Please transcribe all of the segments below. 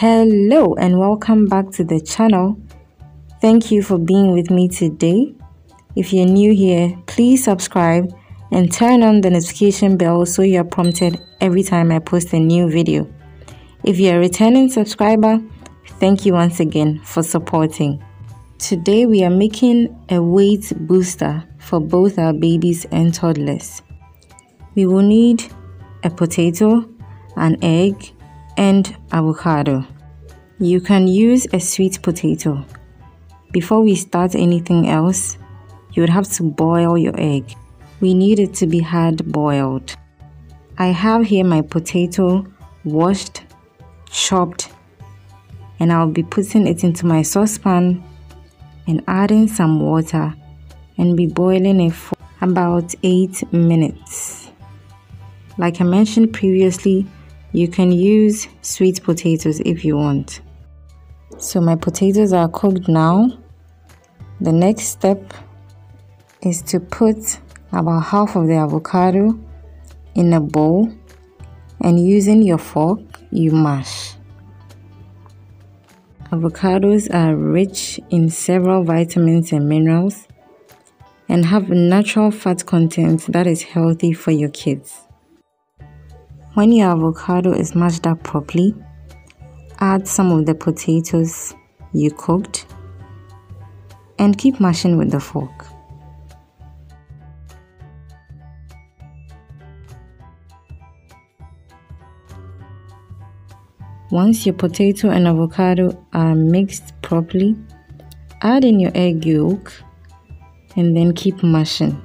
Hello and welcome back to the channel. Thank you for being with me today. If you're new here, please subscribe and turn on the notification bell so you're prompted every time I post a new video. If you're a returning subscriber, thank you once again for supporting. Today we are making a weight booster for both our babies and toddlers. We will need a potato, an egg, and avocado. You can use a sweet potato. Before we start anything else, you would have to boil your egg. We need it to be hard boiled. I have here my potato washed, chopped, and I'll be putting it into my saucepan and adding some water and be boiling it for about 8 minutes. Like I mentioned previously, you can use sweet potatoes if you want. So my potatoes are cooked now. The next step is to put about half of the avocado in a bowl, and using your fork, you mash. Avocados are rich in several vitamins and minerals and have natural fat content that is healthy for your kids. When your avocado is mashed up properly, add some of the potatoes you cooked and keep mashing with the fork. Once your potato and avocado are mixed properly, add in your egg yolk and then keep mashing.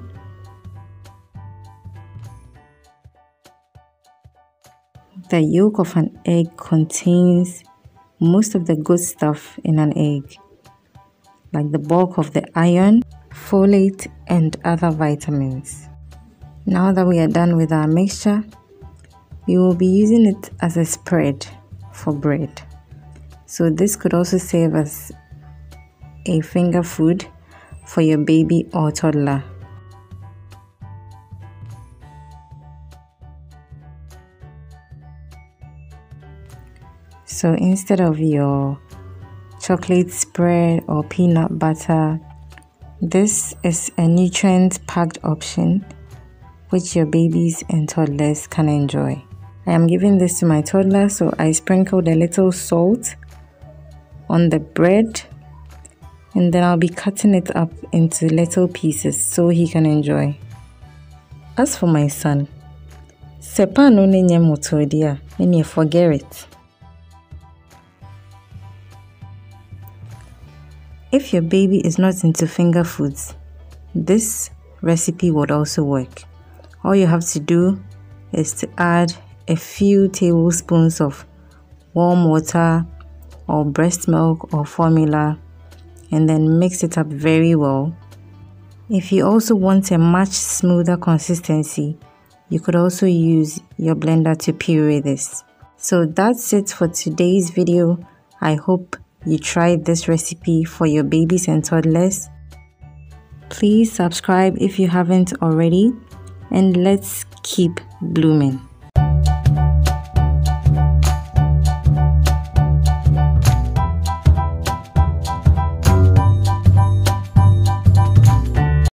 The yolk of an egg contains most of the good stuff in an egg, like the bulk of the iron, folate, and other vitamins. Now that we are done with our mixture, we will be using it as a spread for bread. So this could also serve as a finger food for your baby or toddler. So instead of your chocolate spread or peanut butter, this is a nutrient-packed option which your babies and toddlers can enjoy. I am giving this to my toddler, so I sprinkled a little salt on the bread, and then I'll be cutting it up into little pieces so he can enjoy. As for my son, sepa no nenye motodia, and you forget it. If your baby is not into finger foods, this recipe would also work. All you have to do is to add a few tablespoons of warm water or breast milk or formula and then mix it up very well. If you also want a much smoother consistency, you could also use your blender to puree this. So that's it for today's video. I hope you try this recipe for your babies and toddlers. Please subscribe if you haven't already, and let's keep blooming.